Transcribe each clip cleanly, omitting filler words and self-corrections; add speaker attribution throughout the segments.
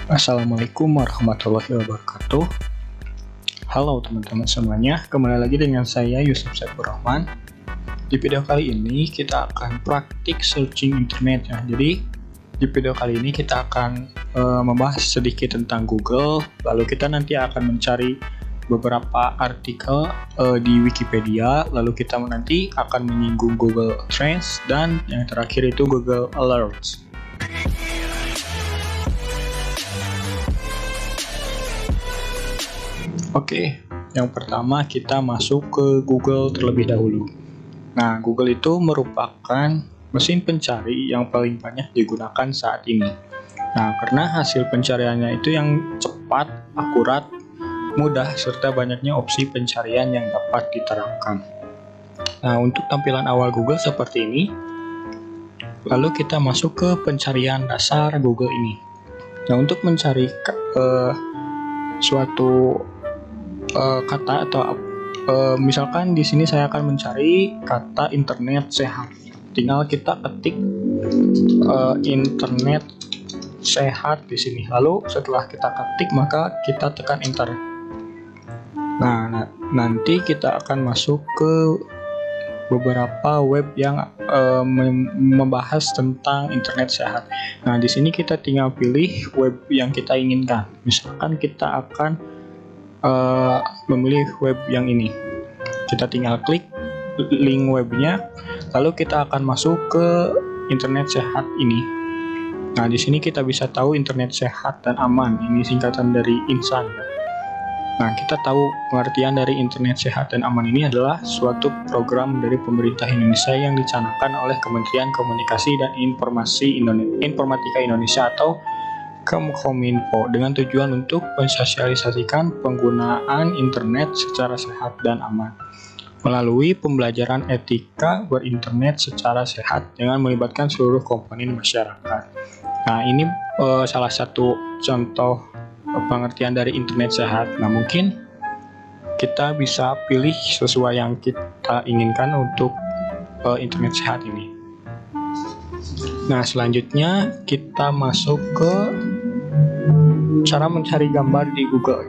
Speaker 1: Assalamualaikum warahmatullahi wabarakatuh. Halo teman-teman semuanya, kembali lagi dengan saya Yusuf Saifur Rahman. Di video kali ini kita akan praktik searching internet ya. Jadi di video kali ini kita akan membahas sedikit tentang Google. Lalu kita nanti akan mencari beberapa artikel di Wikipedia. Lalu kita nanti akan menyinggung Google Trends dan yang terakhir itu Google Alerts. Oke, yang pertama kita masuk ke Google terlebih dahulu. Nah, Google itu merupakan mesin pencari yang paling banyak digunakan saat ini. Nah, karena hasil pencariannya itu yang cepat, akurat, mudah, serta banyaknya opsi pencarian yang dapat diterapkan. Nah, untuk tampilan awal Google seperti ini. Lalu kita masuk ke pencarian dasar Google ini. Nah, untuk mencari suatu kata atau misalkan di sini saya akan mencari kata internet sehat. Tinggal kita ketik internet sehat di sini. Lalu setelah kita ketik maka kita tekan enter. Nah, nanti kita akan masuk ke beberapa web yang membahas tentang internet sehat. Nah, di sini kita tinggal pilih web yang kita inginkan. Misalkan kita akan memilih web yang ini. Kita tinggal klik link webnya, lalu kita akan masuk ke internet sehat ini. Nah, di sini kita bisa tahu internet sehat dan aman. Ini singkatan dari INSAN. Nah, kita tahu pengertian dari internet sehat dan aman ini adalah suatu program dari pemerintah Indonesia yang dicanangkan oleh Kementerian Komunikasi dan Informatika Indonesia atau Kominfo dengan tujuan untuk mensosialisasikan penggunaan internet secara sehat dan aman melalui pembelajaran etika berinternet secara sehat dengan melibatkan seluruh komponen masyarakat. Nah, ini salah satu contoh pengertian dari internet sehat. Nah, mungkin kita bisa pilih sesuai yang kita inginkan untuk internet sehat ini. Nah, selanjutnya kita masuk ke cara mencari gambar di Google.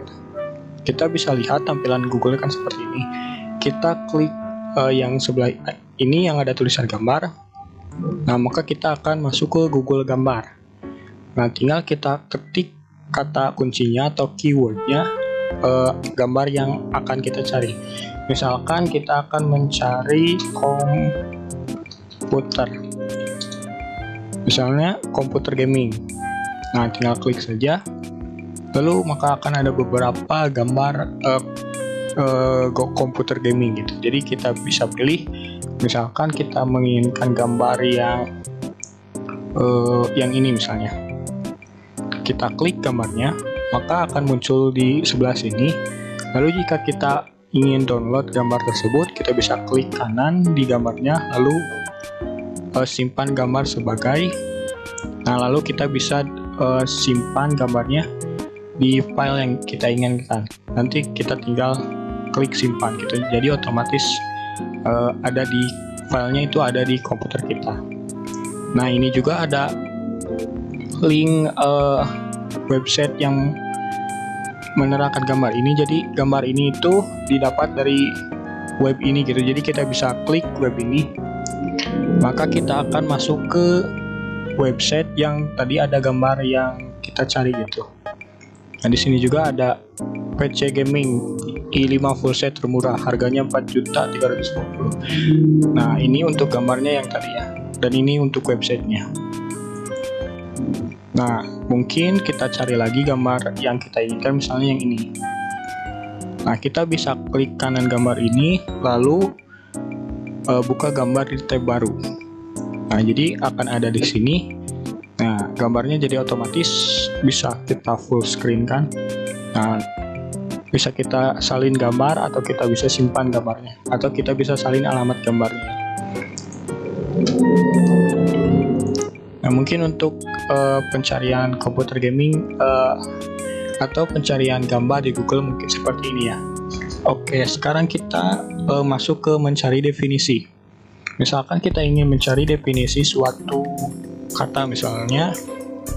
Speaker 1: Kita bisa lihat tampilan Google kan seperti ini. Kita klik yang sebelah ini yang ada tulisan gambar. Nah, maka kita akan masuk ke Google Gambar. Nah, tinggal kita ketik kata kuncinya atau keywordnya gambar yang akan kita cari. Misalkan kita akan mencari komputer. Misalnya komputer gaming. Nah, tinggal klik saja. Lalu maka akan ada beberapa gambar komputer gaming gitu. Jadi kita bisa pilih. Misalkan kita menginginkan gambar yang ini misalnya. Kita klik gambarnya, maka akan muncul di sebelah sini. Lalu jika kita ingin download gambar tersebut, kita bisa klik kanan di gambarnya, lalu simpan gambar sebagai. Nah, lalu kita bisa simpan gambarnya di file yang kita inginkan. Nanti kita tinggal klik simpan gitu. Jadi otomatis ada di filenya itu ada di komputer kita. Nah, ini juga ada link website yang menerangkan gambar ini. Jadi gambar ini itu didapat dari web ini gitu. Jadi kita bisa klik web ini, maka kita akan masuk ke website yang tadi ada gambar yang kita cari gitu. Nah, di sini juga ada PC Gaming i5 full set termurah, harganya 4.350.000. Nah, ini untuk gambarnya yang tadi ya. Dan ini untuk websitenya. Nah, mungkin kita cari lagi gambar yang kita inginkan, misalnya yang ini. Nah, kita bisa klik kanan gambar ini, lalu buka gambar di tab baru. Nah, jadi akan ada di sini. Nah, gambarnya jadi otomatis bisa kita full screen kan. Nah, bisa kita salin gambar atau kita bisa simpan gambarnya, atau kita bisa salin alamat gambarnya. Nah, mungkin untuk pencarian komputer gaming atau pencarian gambar di Google mungkin seperti ini ya. Oke, sekarang kita masuk ke mencari definisi. Misalkan kita ingin mencari definisi suatu kata misalnya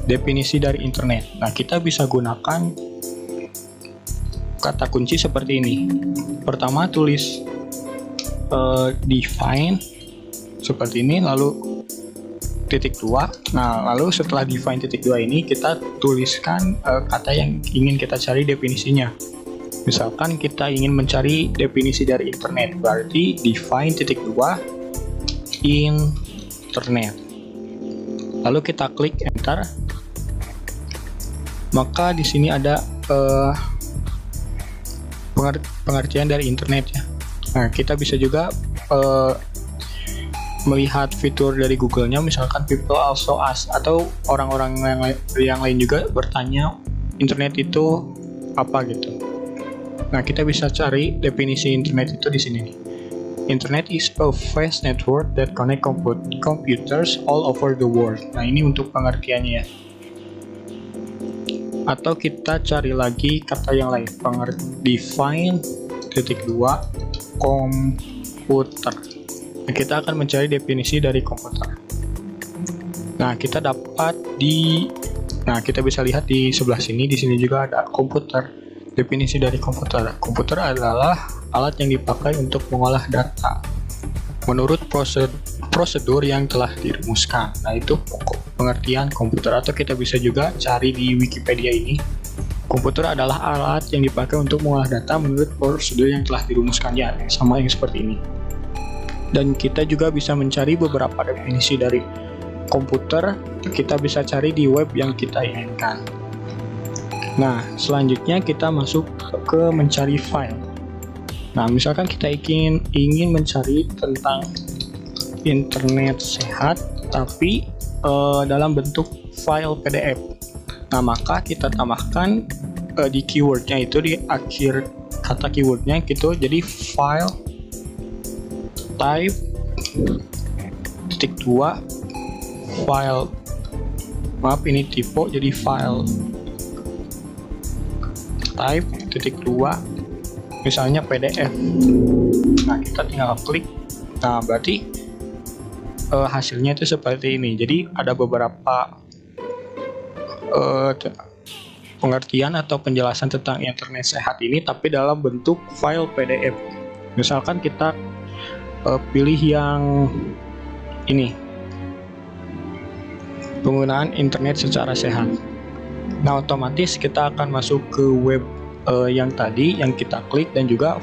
Speaker 1: definisi dari internet. Nah, kita bisa gunakan kata kunci seperti ini. Pertama tulis define seperti ini, lalu titik 2. Nah, lalu setelah define titik 2 ini kita tuliskan kata yang ingin kita cari definisinya. Misalkan kita ingin mencari definisi dari internet, berarti define titik 2 internet. Lalu kita klik enter. Maka di sini ada pengertian dari internet ya. Nah, kita bisa juga melihat fitur dari Google-nya, misalkan people also ask, atau orang-orang yang lain juga bertanya internet itu apa gitu. Nah, kita bisa cari definisi internet itu di sini nih. Internet is a fast network that connect computers all over the world. Nah, ini untuk pengertiannya ya. Atau kita cari lagi kata yang lain, define titik 2 komputer. Nah, kita akan mencari definisi dari komputer. Nah, kita dapat kita bisa lihat di sebelah sini. Di sini juga ada komputer. Definisi dari komputer. Komputer adalah alat yang dipakai untuk mengolah data menurut prosedur yang telah dirumuskan. Nah, itu pengertian komputer. Atau kita bisa juga cari di Wikipedia ini. Komputer adalah alat yang dipakai untuk mengolah data menurut prosedur yang telah dirumuskan, ya, sama yang seperti ini. Dan kita juga bisa mencari beberapa definisi dari komputer. Kita bisa cari di web yang kita inginkan. Nah, selanjutnya kita masuk ke mencari file. Nah, misalkan kita ingin mencari tentang internet sehat, tapi dalam bentuk file PDF. Nah, maka kita tambahkan di keywordnya itu, di akhir kata keywordnya gitu, jadi file type titik 2 file, maaf ini typo, jadi file type titik 2 misalnya PDF. Nah, kita tinggal klik. Nah, berarti hasilnya itu seperti ini. Jadi ada beberapa pengertian atau penjelasan tentang internet sehat ini, tapi dalam bentuk file PDF. Misalkan kita pilih yang ini, penggunaan internet secara sehat. Nah, otomatis kita akan masuk ke web yang tadi yang kita klik, dan juga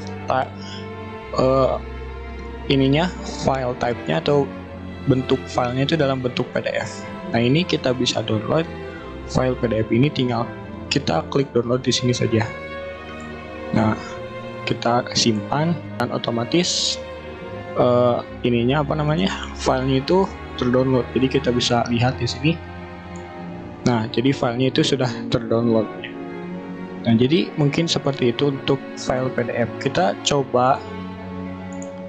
Speaker 1: file type-nya atau bentuk filenya itu dalam bentuk PDF. Nah, ini kita bisa download file PDF ini, tinggal kita klik download di sini saja. Nah, kita simpan dan otomatis filenya itu terdownload. Jadi kita bisa lihat di sini. Nah, jadi filenya itu sudah terdownload. Nah, jadi mungkin seperti itu untuk file PDF. Kita coba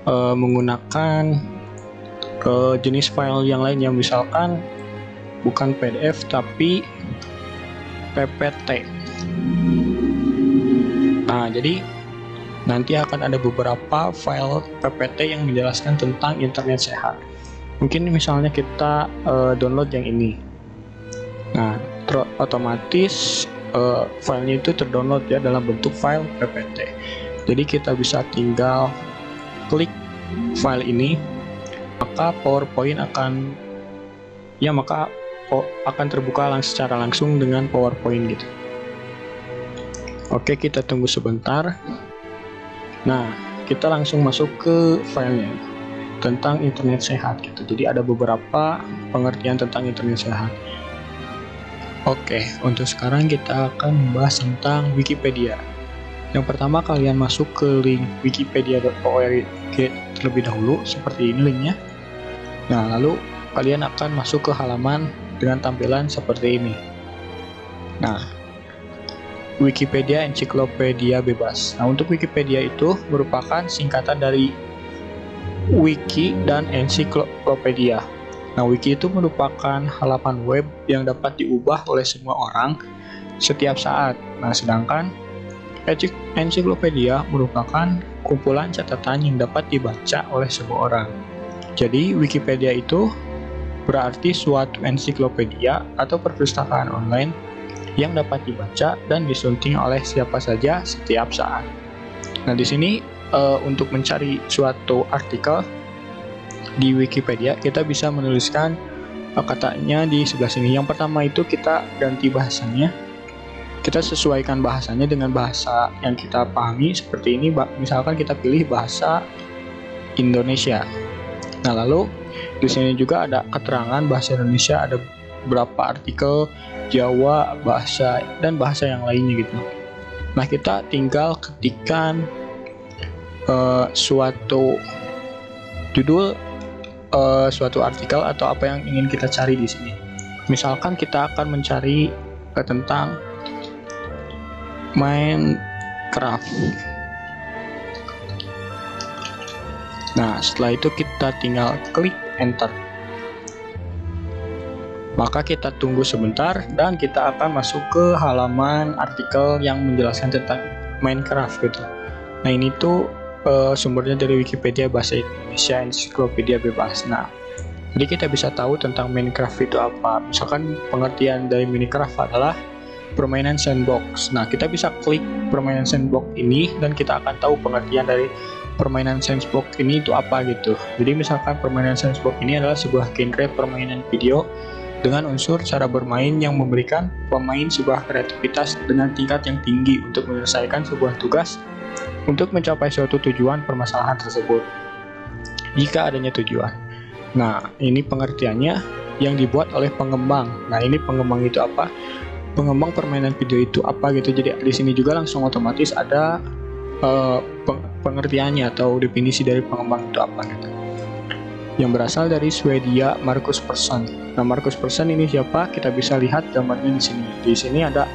Speaker 1: menggunakan jenis file yang lain, yang misalkan bukan PDF tapi PPT. Nah, jadi nanti akan ada beberapa file PPT yang menjelaskan tentang internet sehat. Mungkin misalnya kita download yang ini. Nah, otomatis filenya itu terdownload ya dalam bentuk file PPT. Jadi kita bisa tinggal klik file ini, maka PowerPoint akan terbuka secara langsung dengan PowerPoint gitu. Oke, kita tunggu sebentar. Nah, kita langsung masuk ke filenya tentang internet sehat gitu. Jadi ada beberapa pengertian tentang internet sehat. Oke, untuk sekarang kita akan membahas tentang Wikipedia. Yang pertama, kalian masuk ke link wikipedia.org terlebih dahulu, seperti ini linknya. Nah, lalu kalian akan masuk ke halaman dengan tampilan seperti ini. Nah, Wikipedia ensiklopedia bebas. Nah, untuk Wikipedia itu merupakan singkatan dari wiki dan ensiklopedia. Nah, wiki itu merupakan halaman web yang dapat diubah oleh semua orang setiap saat. Nah, sedangkan ensiklopedia merupakan kumpulan catatan yang dapat dibaca oleh semua orang. Jadi, Wikipedia itu berarti suatu ensiklopedia atau perpustakaan online yang dapat dibaca dan disunting oleh siapa saja setiap saat. Nah, di sini untuk mencari suatu artikel di Wikipedia, kita bisa menuliskan katanya di sebelah sini. Yang pertama itu kita ganti bahasanya. Kita sesuaikan bahasanya dengan bahasa yang kita pahami. Seperti ini, misalkan kita pilih bahasa Indonesia. Nah, lalu di sini juga ada keterangan bahasa Indonesia, ada berapa artikel, Jawa, bahasa, dan bahasa yang lainnya gitu. Nah, kita tinggal ketikkan suatu judul, suatu artikel atau apa yang ingin kita cari di sini. Misalkan kita akan mencari tentang Minecraft. Nah, setelah itu kita tinggal klik enter. Maka kita tunggu sebentar dan kita akan masuk ke halaman artikel yang menjelaskan tentang Minecraft gitu. Nah, ini tuh sumbernya dari Wikipedia bahasa Indonesia, ensiklopedia bebas. Nah, jadi kita bisa tahu tentang Minecraft itu apa. Misalkan pengertian dari Minecraft adalah permainan sandbox. Nah, kita bisa klik permainan sandbox ini dan kita akan tahu pengertian dari permainan sandbox ini itu apa gitu. Jadi misalkan permainan sandbox ini adalah sebuah genre permainan video dengan unsur cara bermain yang memberikan pemain sebuah kreativitas dengan tingkat yang tinggi untuk menyelesaikan sebuah tugas untuk mencapai suatu tujuan permasalahan tersebut jika adanya tujuan. Nah, ini pengertiannya yang dibuat oleh pengembang. Nah, ini pengembang itu apa? Pengembang permainan video itu apa gitu. Jadi di sini juga langsung otomatis ada pengertiannya atau definisi dari pengembang itu apa gitu. Yang berasal dari Swedia, Marcus Persson. Nah, Marcus Persson ini siapa? Kita bisa lihat gambarnya di sini. Di sini ada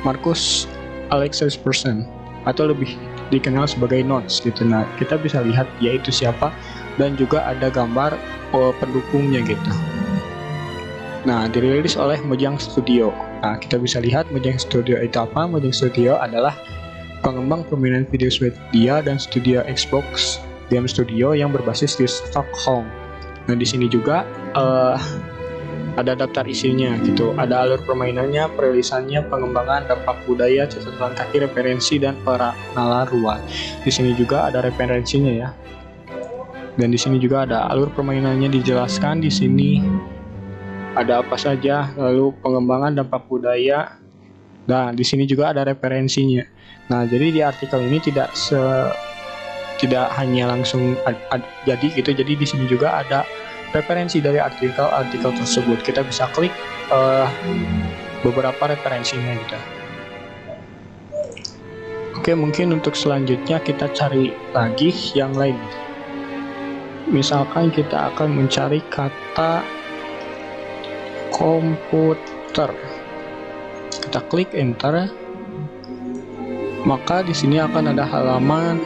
Speaker 1: Marcus Alexis Persson atau lebih dikenal sebagai Notes gitu. Nah, kita bisa lihat dia itu siapa dan juga ada gambar pendukungnya gitu. Nah, dirilis oleh Mojang Studio. Nah, kita bisa lihat Mojang Studio itu apa. Mojang Studio adalah pengembang permainan video Swedia dan studio Xbox Game Studio yang berbasis di Stockholm. Nah, di sini juga ada daftar isinya gitu. Ada alur permainannya, perilisannya, pengembangan, dampak budaya, catatan kaki, referensi, dan pengenalan ruang. Di sini juga ada referensinya ya. Dan di sini juga ada alur permainannya dijelaskan di sini. Ada apa saja, lalu pengembangan, dampak budaya, dan di sini juga ada referensinya. Nah, jadi di artikel ini tidak hanya langsung jadi gitu. Jadi di sini juga ada referensi dari artikel tersebut. Kita bisa klik beberapa referensinya gitu. Oke, mungkin untuk selanjutnya kita cari lagi yang lain. Misalkan kita akan mencari kata komputer. Kita klik enter. Maka di sini akan ada halaman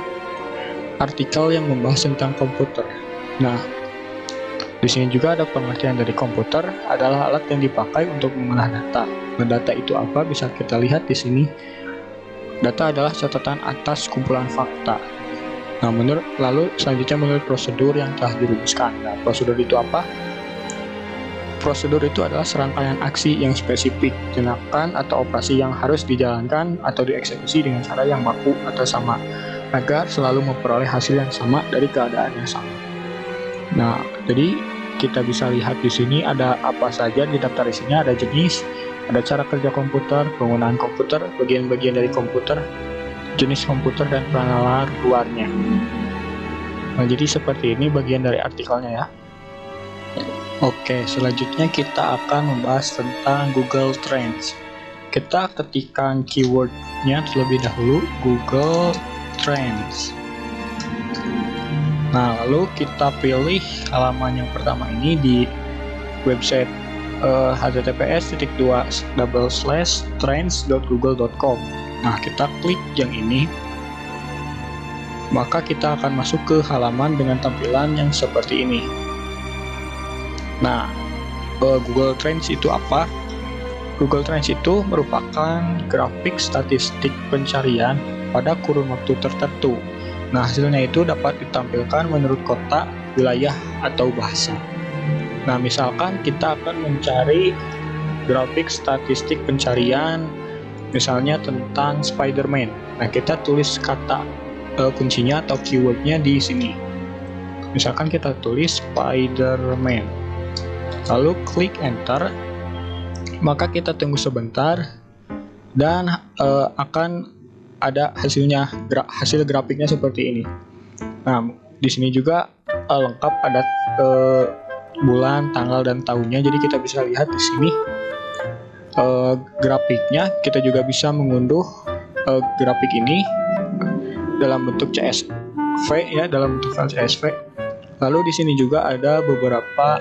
Speaker 1: artikel yang membahas tentang komputer. Nah, di sini juga ada pengertian dari komputer adalah alat yang dipakai untuk mengolah data. Nah, data itu apa? Bisa kita lihat di sini. Data adalah catatan atas kumpulan fakta. Nah, lalu selanjutnya menurut prosedur yang telah dirumuskan. Nah, prosedur itu apa? Prosedur itu adalah serangkaian aksi yang spesifik, tindakan atau operasi yang harus dijalankan atau dieksekusi dengan cara yang baku atau sama, agar selalu memperoleh hasil yang sama dari keadaan yang sama. Nah, jadi kita bisa lihat di sini ada apa saja di daftar isinya. Ada jenis, ada cara kerja komputer, penggunaan komputer, bagian-bagian dari komputer, jenis komputer, dan pengenalan luarnya. Nah, jadi seperti ini bagian dari artikelnya ya. Oke, selanjutnya kita akan membahas tentang Google Trends. Kita ketikkan keywordnya terlebih dahulu, Google Trends. Nah, lalu kita pilih halaman yang pertama ini di website https://trends.google.com. Nah, kita klik yang ini. Maka kita akan masuk ke halaman dengan tampilan yang seperti ini. Nah, Google Trends itu apa? Google Trends itu merupakan grafik statistik pencarian pada kurun waktu tertentu. Nah, hasilnya itu dapat ditampilkan menurut kota, wilayah, atau bahasa. Nah, misalkan kita akan mencari grafik statistik pencarian, misalnya tentang Spider-Man. Nah, kita tulis kata kuncinya atau keywordnya di sini. Misalkan kita tulis Spider-Man, lalu klik enter, maka kita tunggu sebentar dan akan ada hasilnya, hasil grafiknya seperti ini. Nah, di sini juga lengkap ada bulan, tanggal, dan tahunnya. Jadi kita bisa lihat di sini grafiknya. Kita juga bisa mengunduh grafik ini dalam bentuk CSV ya, dalam bentuk file CSV. Lalu di sini juga ada beberapa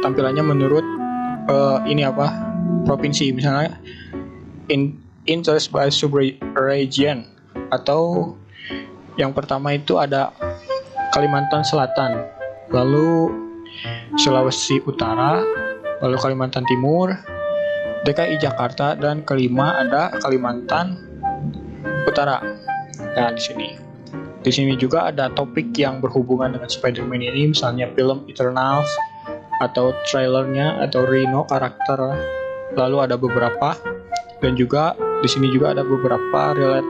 Speaker 1: tampilannya menurut provinsi, misalnya interest by sub-region, atau yang pertama itu ada Kalimantan Selatan, lalu Sulawesi Utara, lalu Kalimantan Timur, DKI Jakarta, dan kelima ada Kalimantan Utara. Nah, di sini juga ada topik yang berhubungan dengan Spider-Man ini, misalnya film Eternals, atau trailernya, atau Rhino karakter. Lalu ada beberapa, dan juga di sini juga ada beberapa relate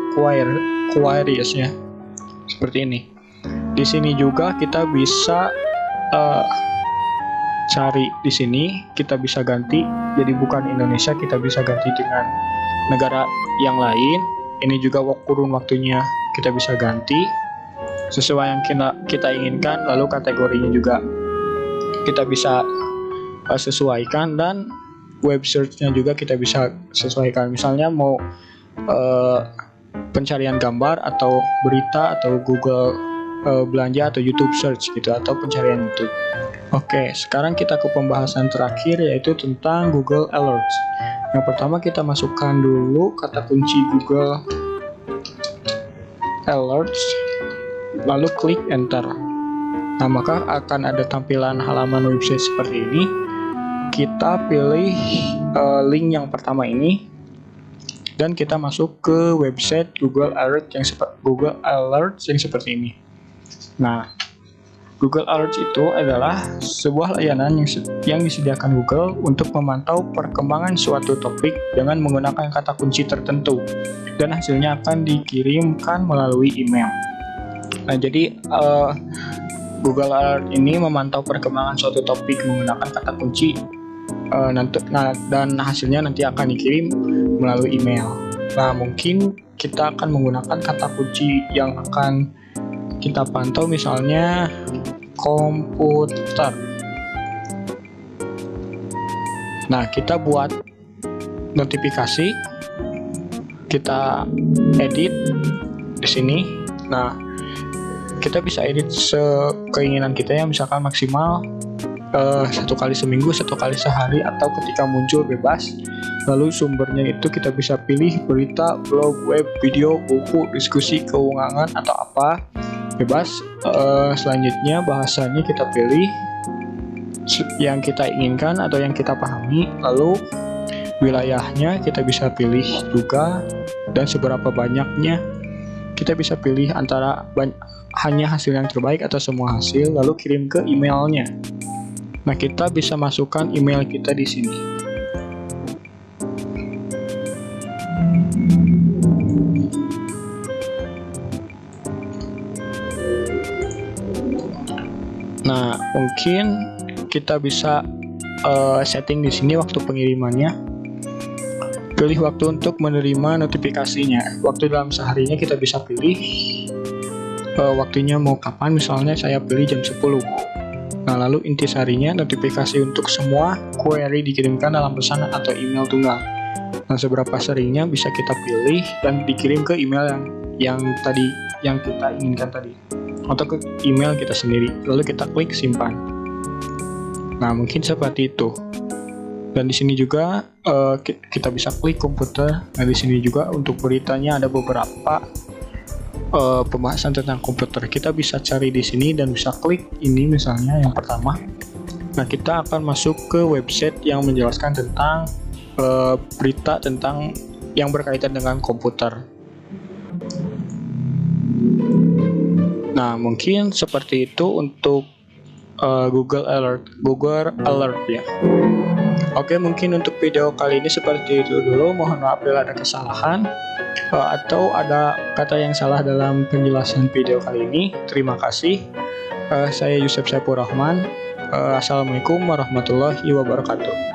Speaker 1: queries ya, seperti ini. Di sini juga kita bisa cari di sini, kita bisa ganti jadi bukan Indonesia, kita bisa ganti dengan negara yang lain. Ini juga kurun waktunya kita bisa ganti sesuai yang kita inginkan. Lalu kategorinya juga kita bisa sesuaikan, dan web search-nya juga kita bisa sesuaikan. Misalnya mau pencarian gambar atau berita, atau Google belanja, atau YouTube search gitu, atau pencarian YouTube. Oke, sekarang kita ke pembahasan terakhir, yaitu tentang Google Alerts. Yang pertama kita masukkan dulu kata kunci Google Alerts, lalu klik enter. Nah, maka akan ada tampilan halaman website seperti ini. Kita pilih link yang pertama ini, dan kita masuk ke website Google Alerts yang seperti ini. Nah, Google Alerts itu adalah sebuah layanan yang disediakan Google untuk memantau perkembangan suatu topik dengan menggunakan kata kunci tertentu, dan hasilnya akan dikirimkan melalui email. Nah, jadi Google Alert ini memantau perkembangan suatu topik menggunakan kata kunci, dan hasilnya nanti akan dikirim melalui email. Nah, mungkin kita akan menggunakan kata kunci yang akan kita pantau, misalnya komputer. Nah, kita buat notifikasi, kita edit di sini. Nah, kita bisa edit sekeinginan kita ya, misalkan maksimal 1 kali seminggu, 1 kali sehari, atau ketika muncul bebas. Lalu sumbernya itu kita bisa pilih berita, blog, web, video, buku, diskusi, keuangan, atau apa, bebas. Selanjutnya bahasanya kita pilih yang kita inginkan atau yang kita pahami. Lalu wilayahnya kita bisa pilih juga, dan seberapa banyaknya kita bisa pilih antara hanya hasil yang terbaik atau semua hasil, lalu kirim ke emailnya. Nah, kita bisa masukkan email kita di sini. Nah, mungkin kita bisa setting di sini waktu pengirimannya. Pilih waktu untuk menerima notifikasinya. Waktu dalam seharinya kita bisa pilih waktunya mau kapan, misalnya saya pilih jam 10. Nah, lalu intisarinya notifikasi untuk semua query dikirimkan dalam pesan atau email tunggal. Nah, seberapa seringnya bisa kita pilih dan dikirim ke email yang kita inginkan tadi, atau ke email kita sendiri. Lalu kita klik simpan. Nah, mungkin seperti itu. Dan di sini juga kita bisa klik komputer. Nah, di sini juga untuk beritanya ada beberapa pembahasan tentang komputer. Kita bisa cari di sini dan bisa klik ini, misalnya yang pertama. Nah, kita akan masuk ke website yang menjelaskan tentang berita tentang yang berkaitan dengan komputer. Nah, mungkin seperti itu untuk Google Alert ya. Oke, mungkin untuk video kali ini seperti itu dulu. Mohon maaf bila ada kesalahan atau ada kata yang salah dalam penjelasan video kali ini. Terima kasih. Saya Yusuf Saipur Rahman. Assalamualaikum warahmatullahi wabarakatuh.